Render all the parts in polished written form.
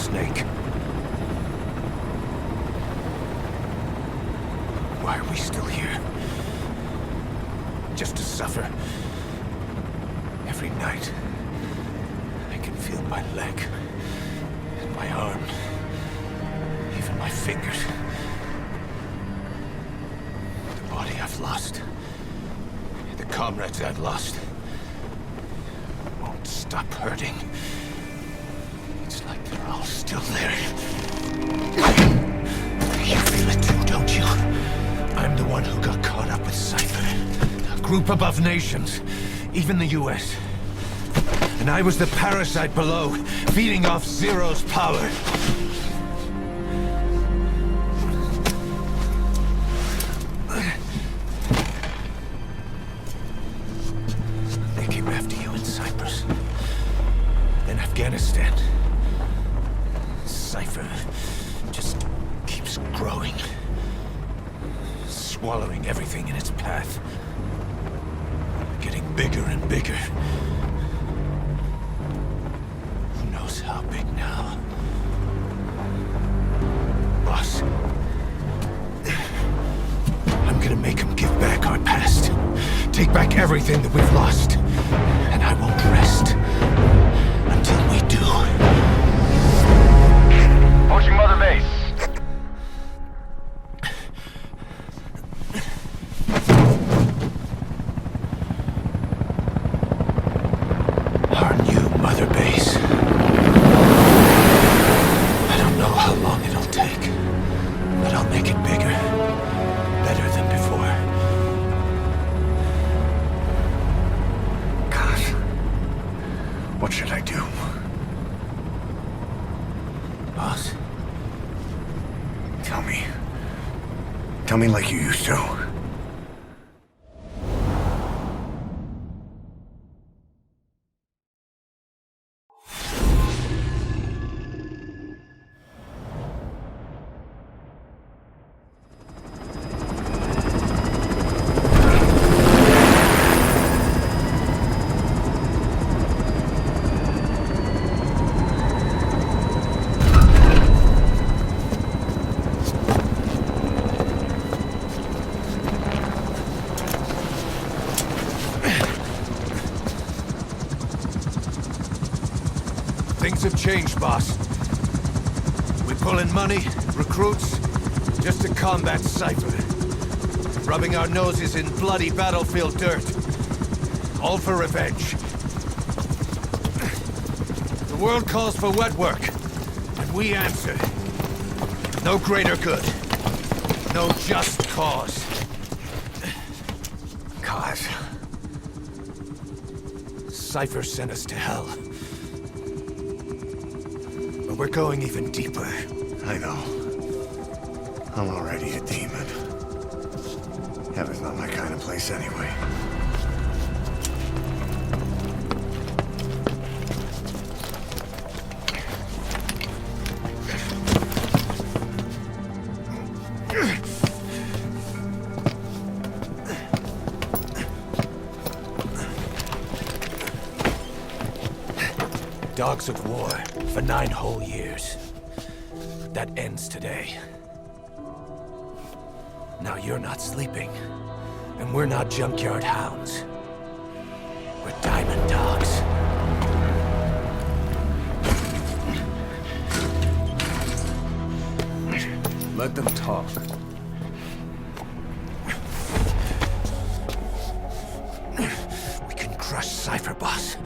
Snake. Why are we still here? Just to suffer? Every night, I can feel my leg, and my arm, even my fingers. The body I've lost, the comrades I've lost, won't stop hurting. It's like they're all still there. You feel it too, don't you? I'm the one who got caught up with Cypher. A group above nations, even the US. And I was the parasite below, feeding off Zero's power. They came after you in Cyprus. Then Afghanistan. Cypher just keeps growing. Swallowing everything in its path. Getting bigger and bigger. Who knows how big now? Boss. I'm gonna make him give back our past. Take back everything that we've lost. And I won't rest until we do. Pushing Mother Base. Our new Mother Base. I don't know how long it'll take, but I'll make it bigger. Better than before. God. What should I do? Boss? Tell me. Tell me like you used to. Things have changed, boss. We pull in money, recruits, just to combat Cypher. Rubbing our noses in bloody battlefield dirt. All for revenge. The world calls for wet work, and we answer. No greater good. No just cause. Cause. Cypher sent us to hell. But we're going even deeper. I know. I'm already a demon. Heaven's not my kind of place anyway. Dogs of war for 9 whole years. That ends today. Now you're not sleeping, and we're not junkyard hounds. We're diamond dogs. Let them talk. We can crush Cypher, boss.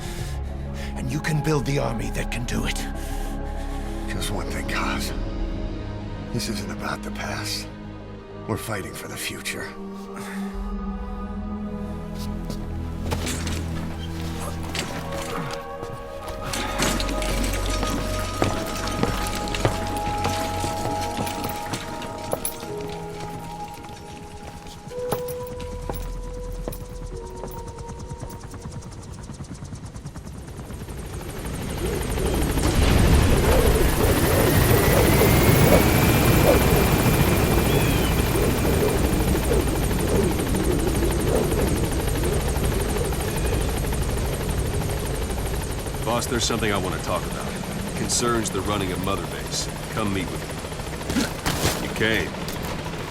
And you can build the army that can do it. Just one thing, Kaz. This isn't about the past. We're fighting for the future. Boss, there's something I want to talk about. concerns the running of Mother Base, come meet with me. You came.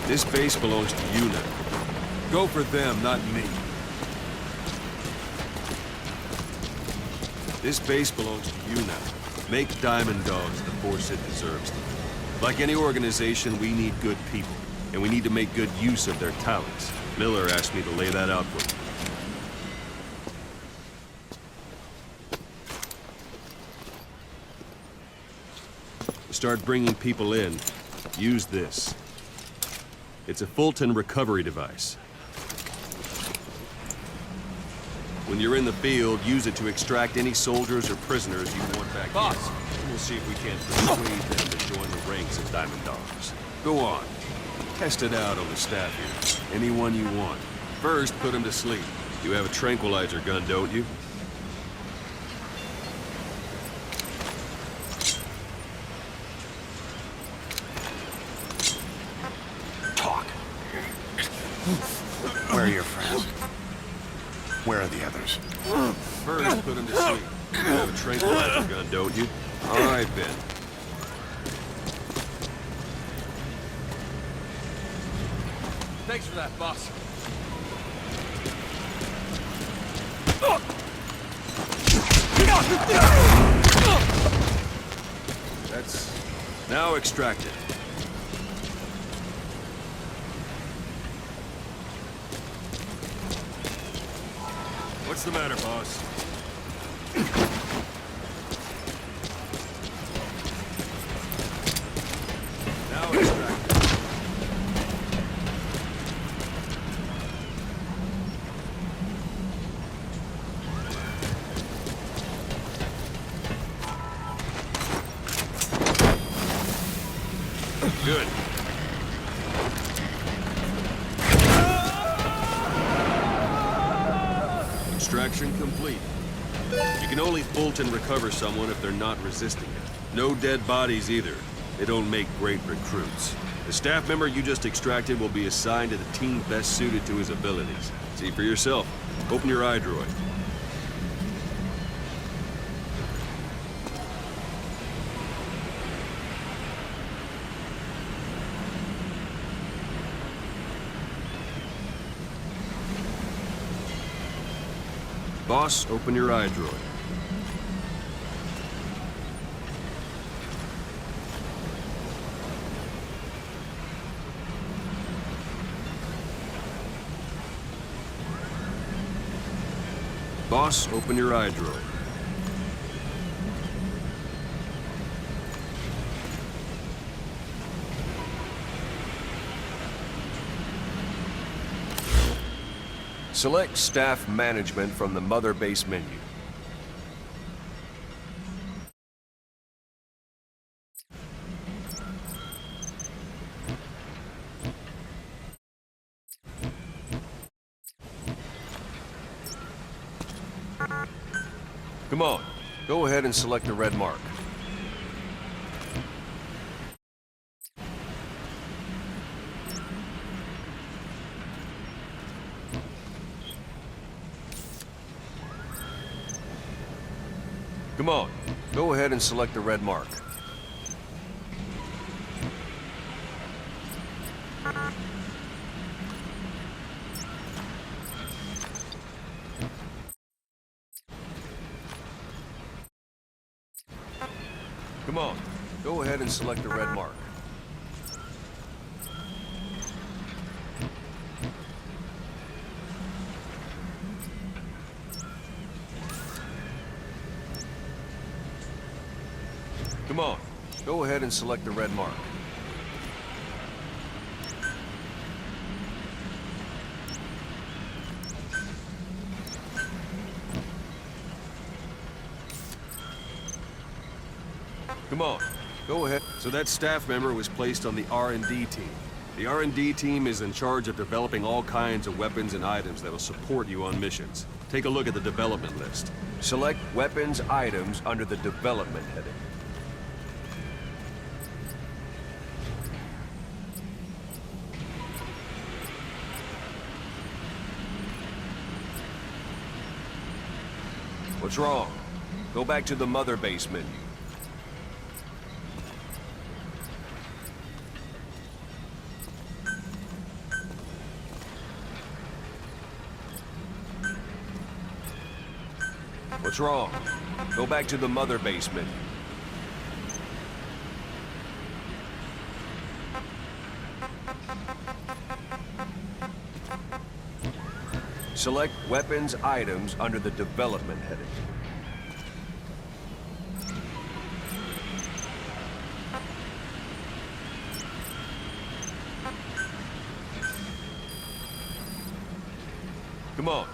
This base belongs to you now. Go for them, not me. This base belongs to you now. Make Diamond Dogs the force it deserves. Like any organization, we need good people, and we need to make good use of their talents. Miller asked me to lay that out for you. To start bringing people in, use this. It's a Fulton recovery device. When you're in the field, use it to extract any soldiers or prisoners you want back here. We'll see if we can't persuade them to join the ranks of Diamond Dogs. Go on. Test it out on the staff here. Anyone you want. First, put them to sleep. You have a tranquilizer gun, don't you? Talk. Where are your friends? Where are the others? First, put them to sleep. You have a tranquilizer gun, don't you? All right, Ben. Thanks for that, boss. That's now extracted. What's the matter, boss? Now extracted. Good. Extraction complete. You can only Fulton recover someone if they're not resisting it. No dead bodies either. They don't make great recruits. The staff member you just extracted will be assigned to the team best suited to his abilities. See for yourself. Open your eye droid. Boss, open your eye droid. Boss, open your eye droid. Select Staff Management from the Mother Base menu. Come on, go ahead and select the red mark. Come on, go ahead and select the red mark. Come on, go ahead and select the red mark. Come on, go ahead and select the red mark. Come on, go ahead. So that staff member was placed on the R&D team. The R&D team is in charge of developing all kinds of weapons and items that will support you on missions. Take a look at the development list. Select weapons items under the development heading. What's wrong? Go back to the Mother Base menu. What's wrong? Go back to the mother base menu. Select weapons items under the development heading. Come on.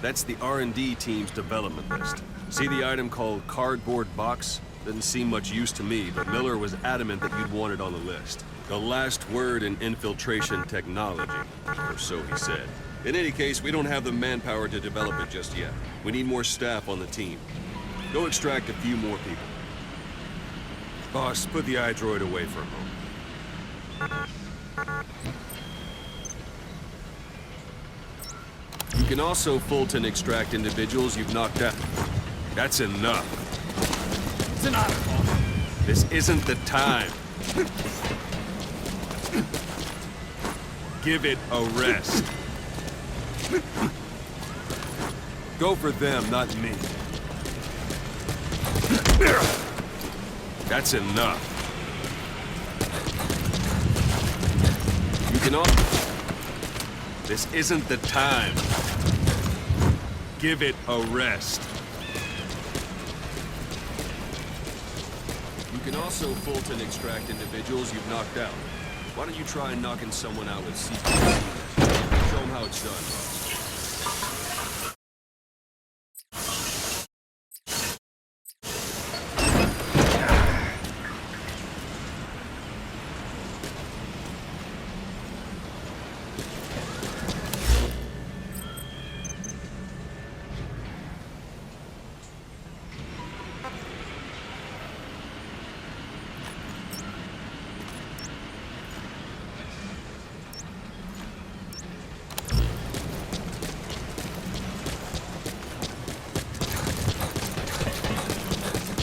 That's the R&D team's development list. See the item called cardboard box? Didn't seem much use to me, but Miller was adamant that you'd want it on the list. The last word in infiltration technology, or so he said. In any case, we don't have the manpower to develop it just yet. We need more staff on the team. Go extract a few more people. Boss, put the iDroid away for a moment. You can also Fulton extract individuals you've knocked out. That's enough. It's an honor, boss. This isn't the time. Give it a rest. Go for them, not me. That's enough. You can all... This isn't the time. Give it a rest. You can also Fulton extract individuals you've knocked out. Why don't you try knocking someone out with CPC? Show them how it's done, boss.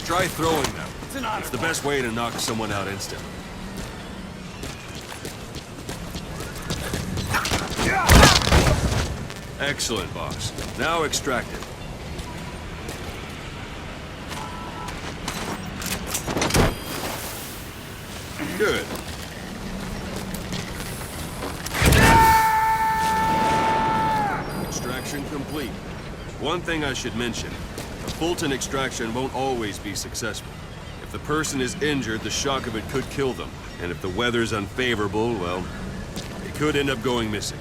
Try throwing them. It's an honor, It's the best way to knock someone out instantly. Excellent, boss. Now extract it. Good. Extraction complete. One thing I should mention. A Fulton extraction won't always be successful. If the person is injured, the shock of it could kill them. And if the weather's unfavorable, well, it could end up going missing.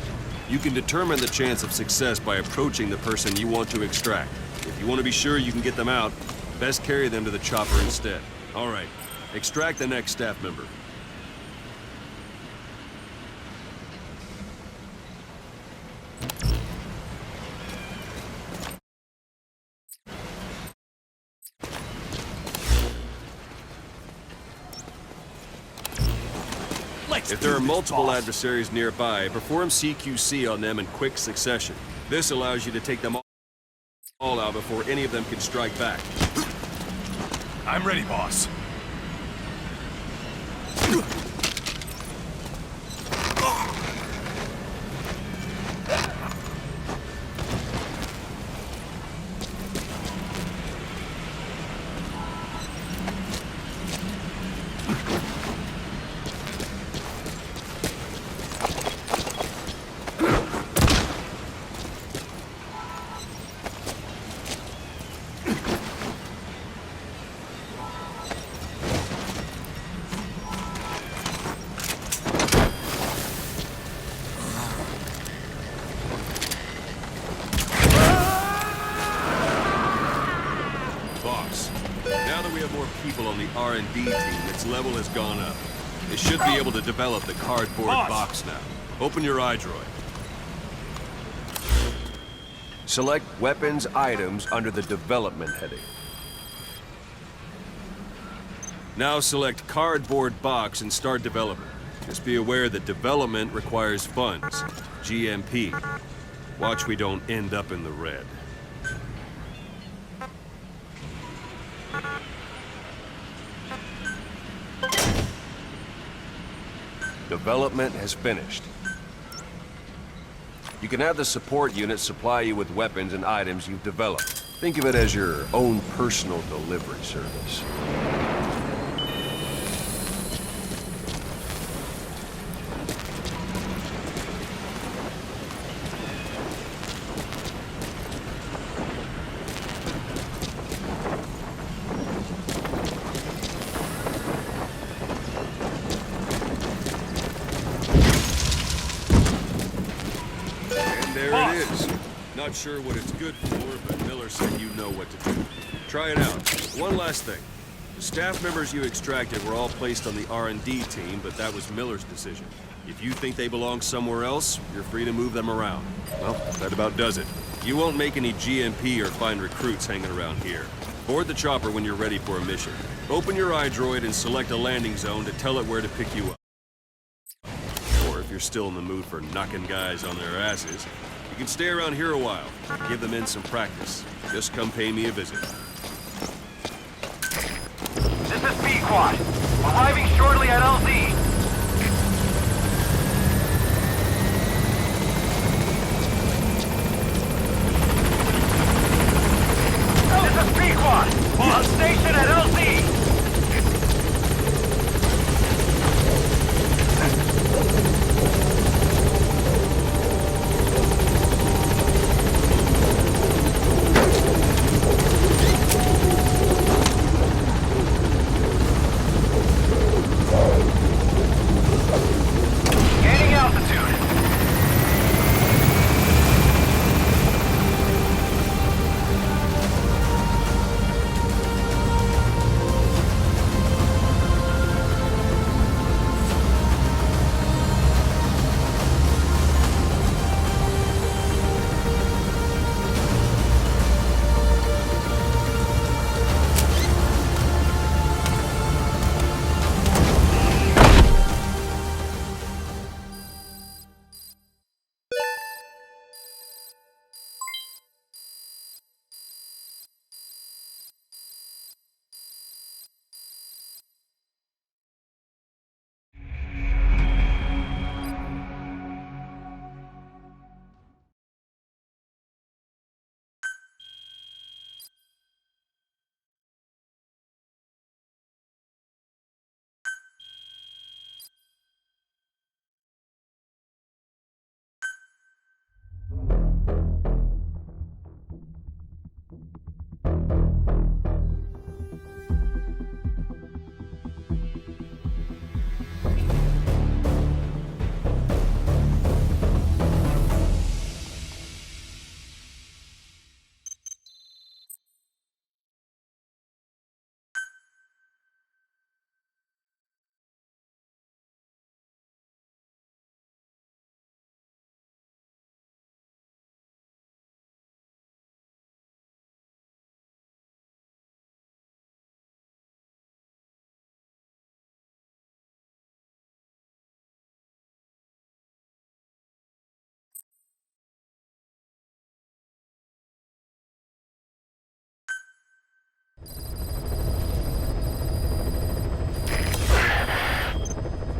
You can determine the chance of success by approaching the person you want to extract. If you want to be sure you can get them out, best carry them to the chopper instead. All right, extract the next staff member. If there are multiple adversaries nearby, perform CQC on them in quick succession. This allows you to take them all out before any of them can strike back. I'm ready, boss. People on the R&D team, its level has gone up. It should be able to develop the cardboard box now. Open your iDroid. Select weapons items under the development heading. Now select cardboard box and start development. Just be aware that development requires funds. GMP. Watch we don't end up in the red. Development has finished. You can have the support unit supply you with weapons and items you've developed. Think of it as your own personal delivery service. There it is. Not sure what it's good for, but Miller said you know what to do. Try it out. One last thing. The staff members you extracted were all placed on the R&D team, but that was Miller's decision. If you think they belong somewhere else, you're free to move them around. Well, that about does it. You won't make any GMP or find recruits hanging around here. Board the chopper when you're ready for a mission. Open your iDroid and select a landing zone to tell it where to pick you up. Or if you're still in the mood for knocking guys on their asses, you can stay around here a while. Give the men some practice. Just come pay me a visit. This is B-Quad. Arriving shortly at LZ. This is B-Quad. On station at LZ. Gaining altitude.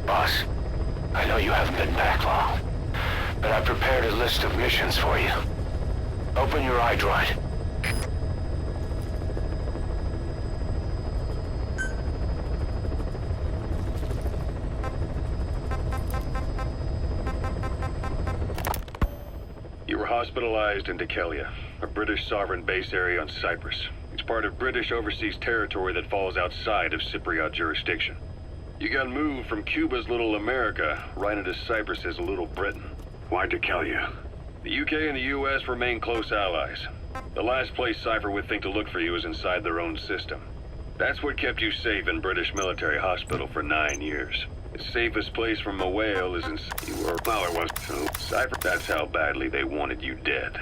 Boss, I know you haven't been back long, but I've prepared a list of missions for you. Open your iDroid. You were hospitalized in Dikelia, a British sovereign base area on Cyprus. It's part of British overseas territory that falls outside of Cypriot jurisdiction. You got moved from Cuba's Little America right into Cyprus's Little Britain. Why Dikelia? The UK and the US remain close allies. The last place Cypher would think to look for you is inside their own system. That's what kept you safe in British military hospital for 9 years. The safest place from a whale is in... You were... Well, it was... So, Cypher, that's how badly they wanted you dead.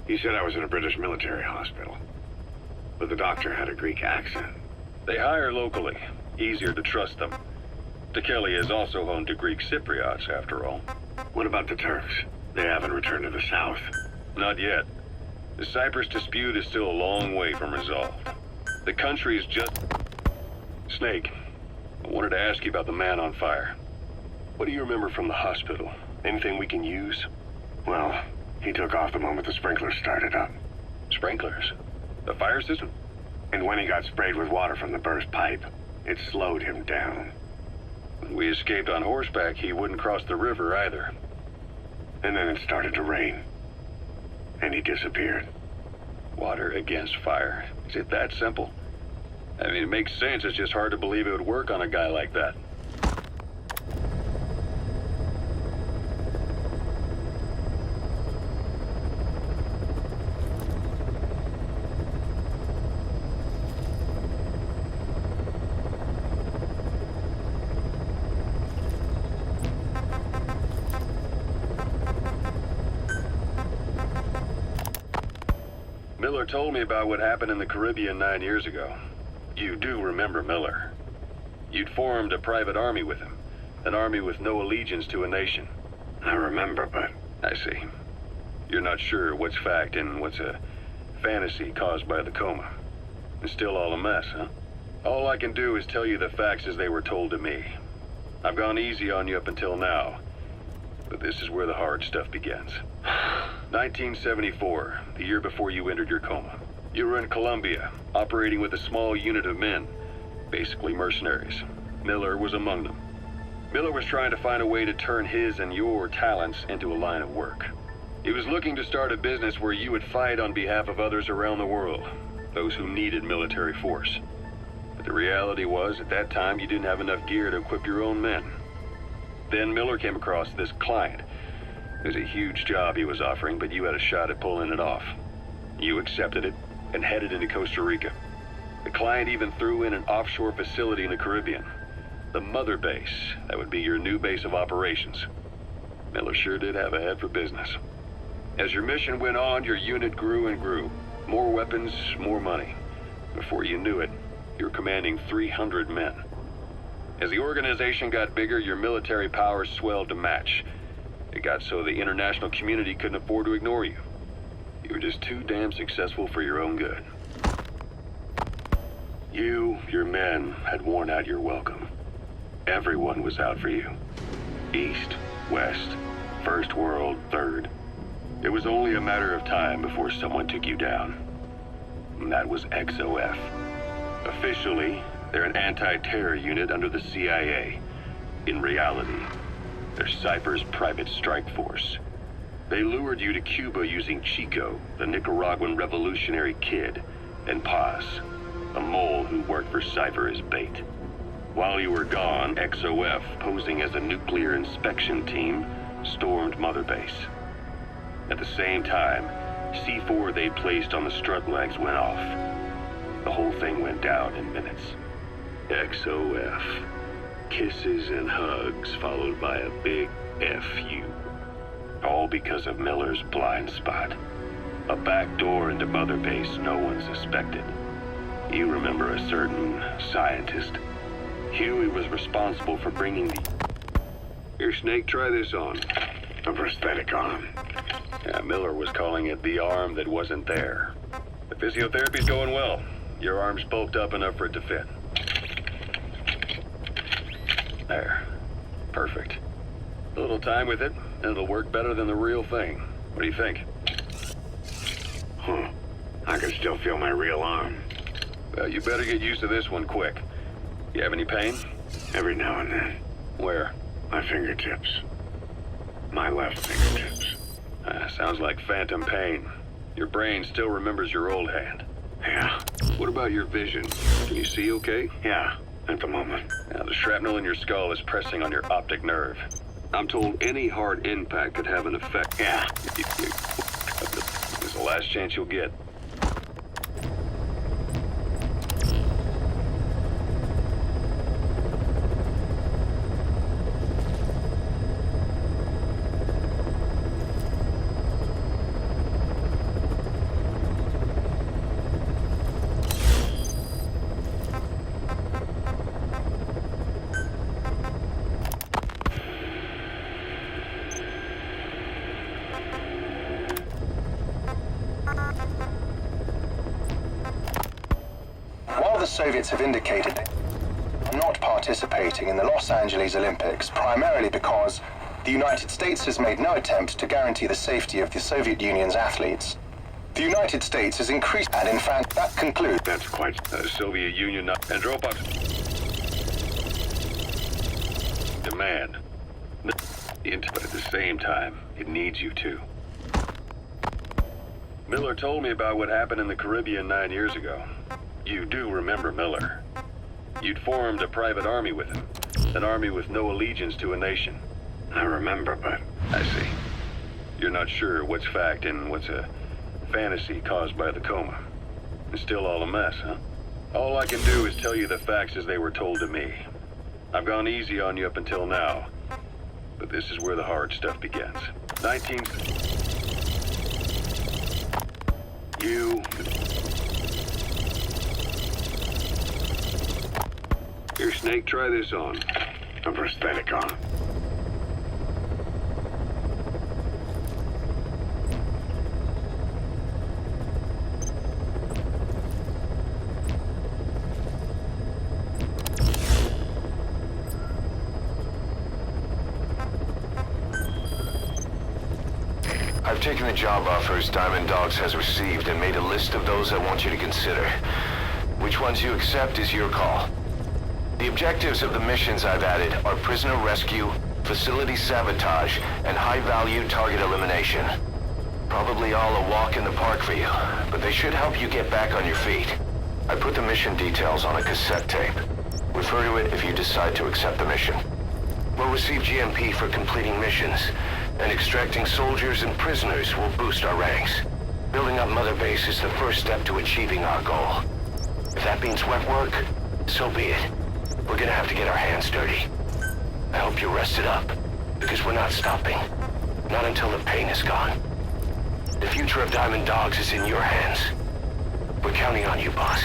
He said I was in a British military hospital, but the doctor had a Greek accent. They hire locally. Easier to trust them. Dikelia is also home to Greek Cypriots, after all. What about the Turks? They haven't returned to the south. Not yet. The Cyprus dispute is still a long way from resolved. The country is just... Snake, I wanted to ask you about the man on fire. What do you remember from the hospital? Anything we can use? Well, He took off the moment the sprinklers started up. Sprinklers? The fire system? And when he got sprayed with water from the burst pipe, it slowed him down. When we escaped on horseback, he wouldn't cross the river either. And then it started to rain. And he disappeared. Water against fire. Is it that simple? I mean, it makes sense. It's just hard to believe it would work on a guy like that. Miller told me about what happened in the Caribbean 9 years ago. You do remember Miller. You'd formed a private army with him. An army with no allegiance to a nation. I remember, but I see. You're not sure what's fact and what's a fantasy caused by the coma. It's still all a mess, huh? All I can do is tell you the facts as they were told to me. I've gone easy on you up until now. But this is where the hard stuff begins. 1974, the year before you entered your coma. You were in Colombia, operating with a small unit of men, basically mercenaries. Miller was among them. Miller was trying to find a way to turn his and your talents into a line of work. He was looking to start a business where you would fight on behalf of others around the world, those who needed military force. But the reality was, at that time, you didn't have enough gear to equip your own men. Then Miller came across this client. It was a huge job he was offering, but you had a shot at pulling it off. You accepted it and headed into Costa Rica. The client even threw in an offshore facility in the Caribbean. The mother base, that would be your new base of operations. Miller sure did have a head for business. As your mission went on, your unit grew and grew. More weapons, more money. Before you knew it, you were commanding 300 men. As the organization got bigger, your military powers swelled to match. It got so the international community couldn't afford to ignore you. You were just too damn successful for your own good. You, your men, had worn out your welcome. Everyone was out for you. East, West, First World, Third. It was only a matter of time before someone took you down. And that was XOF. Officially, they're an anti-terror unit under the CIA. In reality, they're Cypher's private strike force. They lured you to Cuba using Chico, the Nicaraguan revolutionary kid, and Paz, a mole who worked for Cypher as bait. While you were gone, XOF, posing as a nuclear inspection team, stormed Mother Base. At the same time, C4 they'd placed on the strut legs went off. The whole thing went down in minutes. XOF. Kisses and hugs followed by a big FU. All because of Miller's blind spot. A back door into Mother Base no one suspected. You remember a certain scientist. Huey was responsible for bringing the... Here, Snake, try this on. a prosthetic arm. Yeah, Miller was calling it the arm that wasn't there. The physiotherapy's going well. Your arm's bulked up enough for it to fit. There. Perfect. A little time with it, and it'll work better than the real thing. What do you think? Huh. I can still feel my real arm. Well, you better get used to this one quick. You have any pain? Every now and then. Where? My fingertips. My left fingertips. Sounds like phantom pain. Your brain still remembers your old hand. Yeah. What about your vision? Can you see okay? Yeah, at the moment. Now, the shrapnel in your skull is pressing on your optic nerve. I'm told any hard impact could have an effect. Yeah. This is the last chance you'll get. The Soviets have indicated not participating in the Los Angeles Olympics primarily because the United States has made no attempt to guarantee the safety of the Soviet Union's athletes. The United States has increased, and in fact, that concludes. That's quite Soviet Union. Andropov. Demand. But at the same time, it needs you to. Miller told me about what happened in the Caribbean 9 years ago. You do remember Miller. You'd formed a private army with him. An army with no allegiance to a nation. I remember, but I see. You're not sure what's fact and what's a fantasy caused by the coma. It's still all a mess, huh? All I can do is tell you the facts as they were told to me. I've gone easy on you up until now, but this is where the hard stuff begins. Here, Snake, try this on. a prosthetic on. I've taken the job offers Diamond Dogs has received and made a list of those I want you to consider. Which ones you accept is your call. The objectives of the missions I've added are prisoner rescue, facility sabotage, and high-value target elimination. Probably all a walk in the park for you, but they should help you get back on your feet. I put the mission details on a cassette tape. Refer to it if you decide to accept the mission. We'll receive GMP for completing missions, and extracting soldiers and prisoners will boost our ranks. Building up Mother Base is the first step to achieving our goal. If that means wet work, so be it. We're gonna have to get our hands dirty. I hope you're rested up, because we're not stopping. Not until the pain is gone. The future of Diamond Dogs is in your hands. We're counting on you, boss.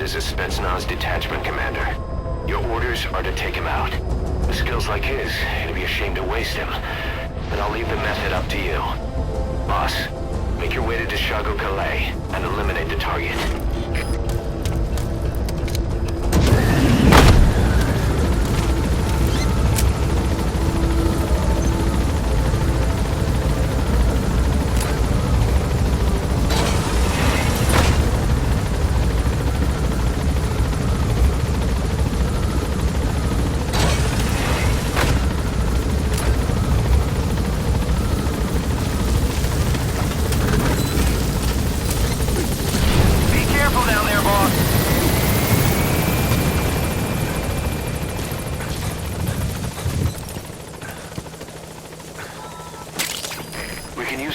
as a Spetsnaz detachment commander. Your orders are to take him out. With skills like his, it'd be a shame to waste him. But I'll leave the method up to you. Boss, make your way to Deshago Calais and eliminate the target.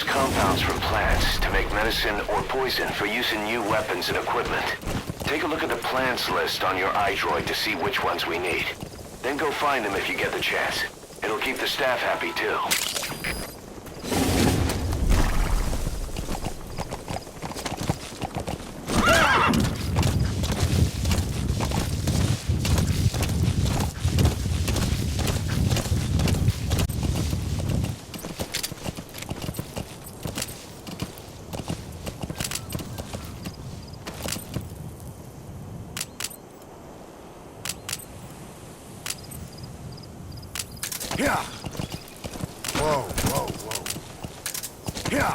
Compounds from plants to make medicine or poison for use in new weapons and equipment. Take a look at the plants list on your iDroid to see which ones we need. Then go find them if you get the chance. It'll keep the staff happy too. Yeah. Whoa, whoa, whoa. Yeah.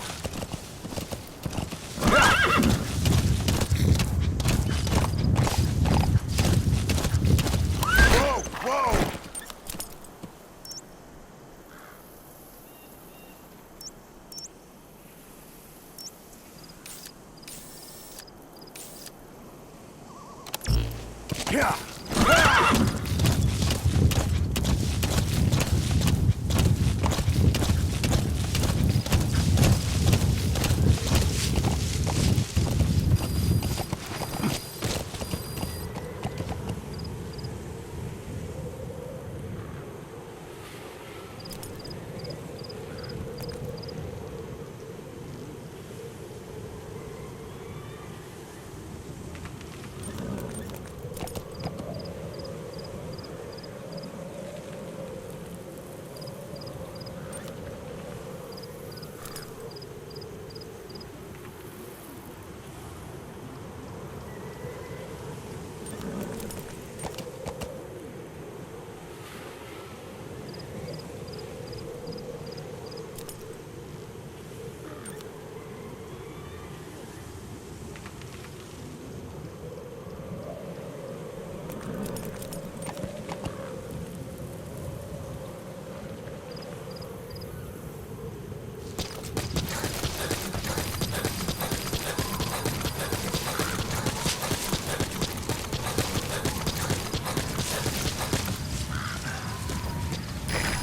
Whoa, whoa. Yeah.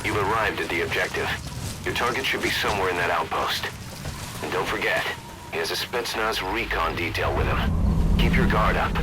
You've arrived at the objective. Your target should be somewhere in that outpost. And don't forget, he has a Spetsnaz recon detail with him. Keep your guard up.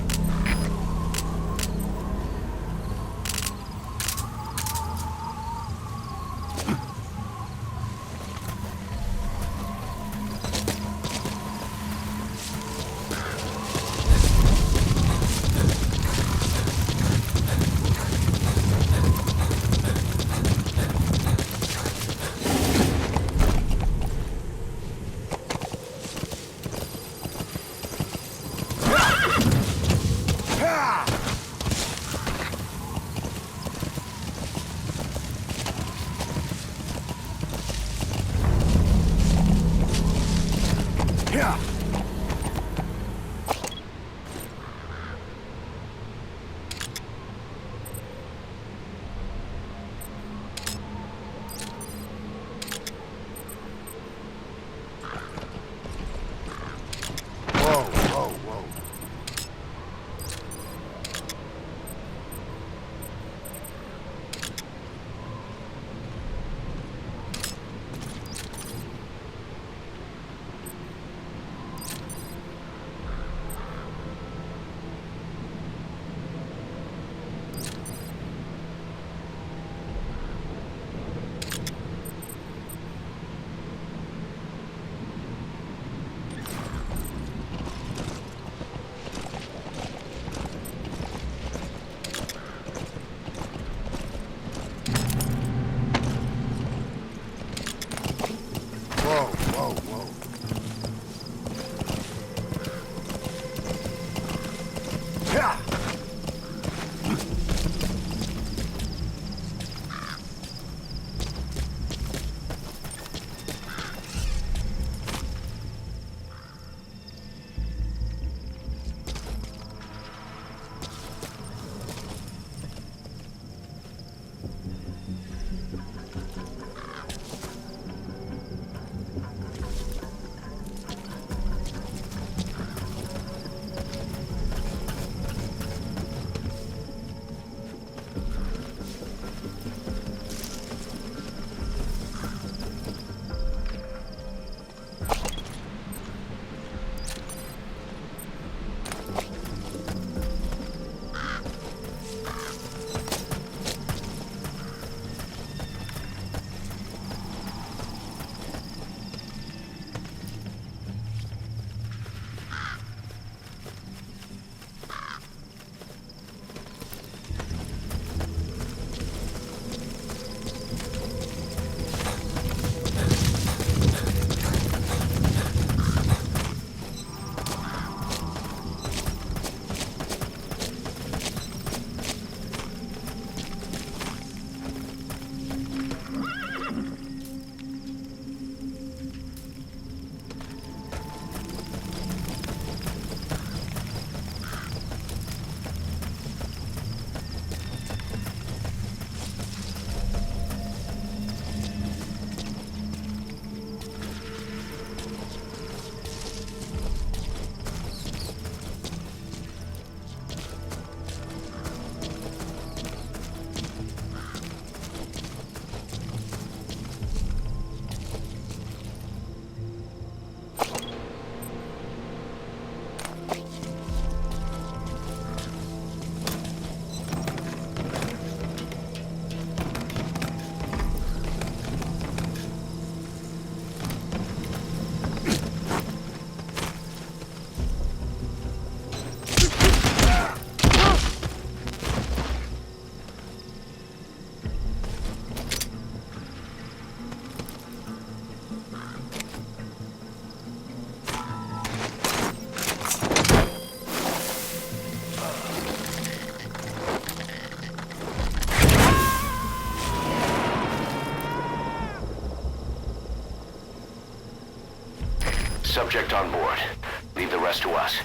subject on board. Leave the rest to us.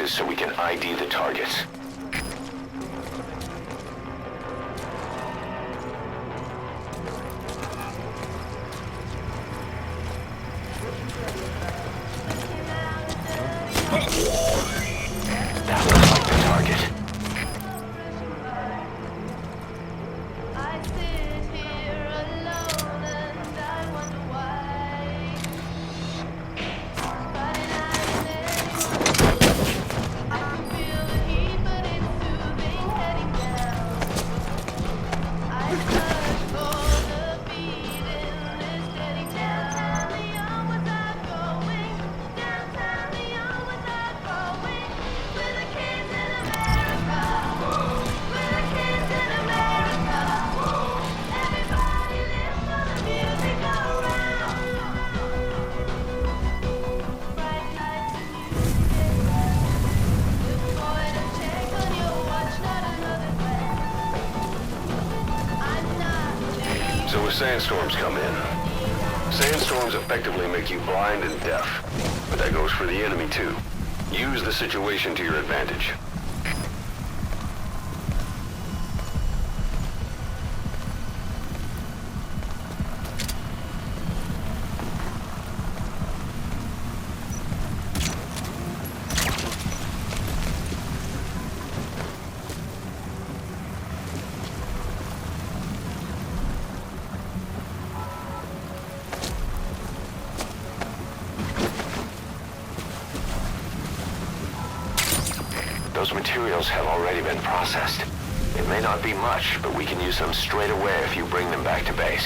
So we can ID the targets. That looks like the target. So when sandstorms come in, sandstorms effectively make you blind and deaf. But that goes for the enemy too. Use the situation to your advantage. Those materials have already been processed. It may not be much, but we can use them straight away if you bring them back to base.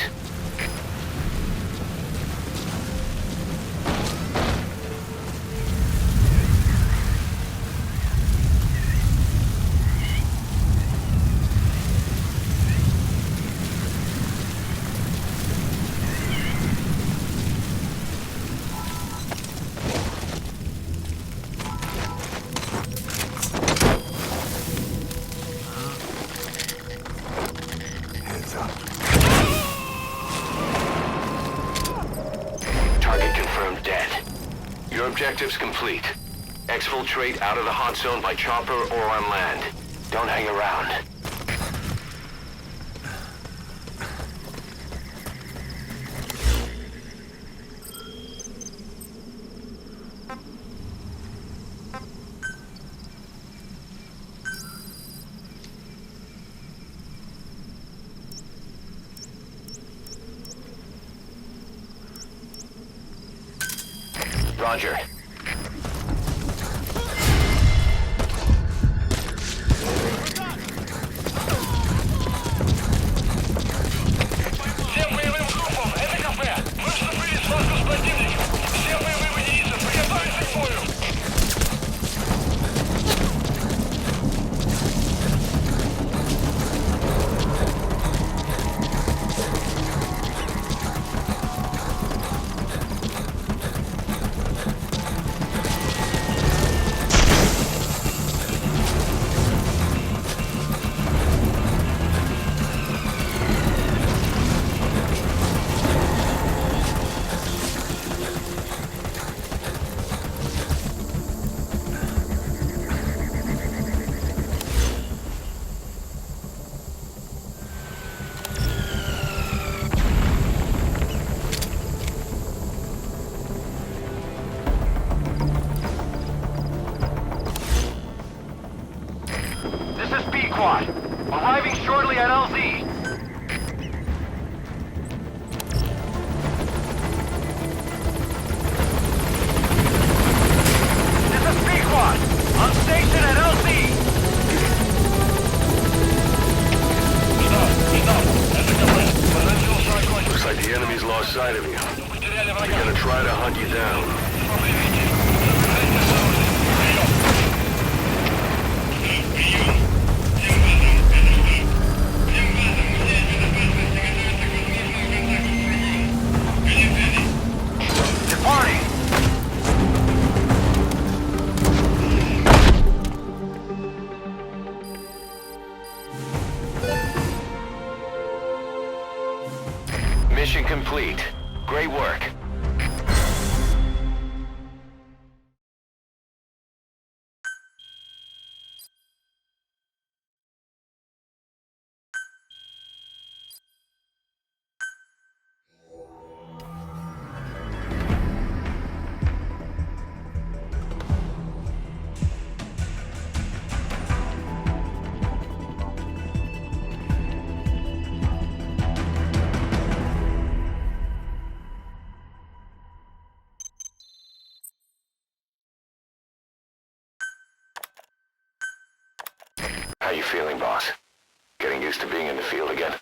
Target confirmed dead. Your objective's complete. Exfiltrate out of the hot zone by chopper or on land. Don't hang around. Roger. Всем боевым группам, это кафе. Мы вступили в схватку с противником. Все боевые единицы, приготовиться к бою. This is B-Quad. Arriving shortly at LZ. This is B-Quad. On station at LZ. Looks like the enemy's lost sight of you. They're gonna try to hunt you down. Departing. Mission complete. Great work. How you feeling, boss? Getting used to being in the field again?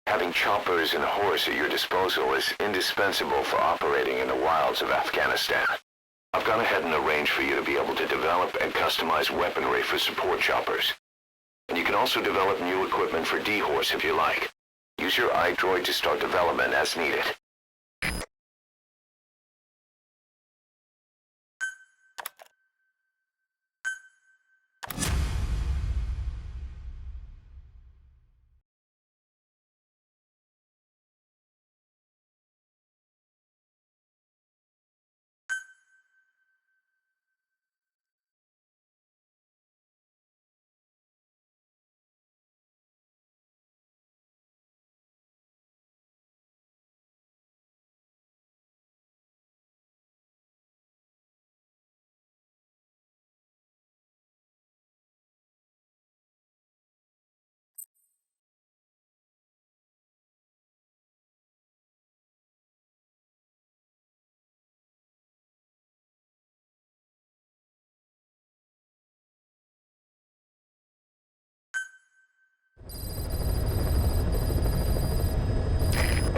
Having choppers and horse at your disposal is indispensable for operating in the wilds of Afghanistan. I've gone ahead and arranged for you to be able to develop and customize weaponry for support choppers. And you can also develop new equipment for D-Horse if you like. Use your iDroid to start development as needed.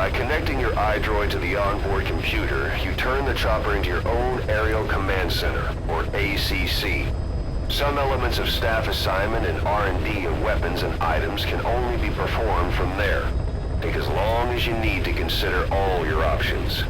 By connecting your iDroid to the onboard computer, you turn the chopper into your own Aerial Command Center, or ACC. Some elements of staff assignment and R&D of weapons and items can only be performed from there. Take as long as you need to consider all your options.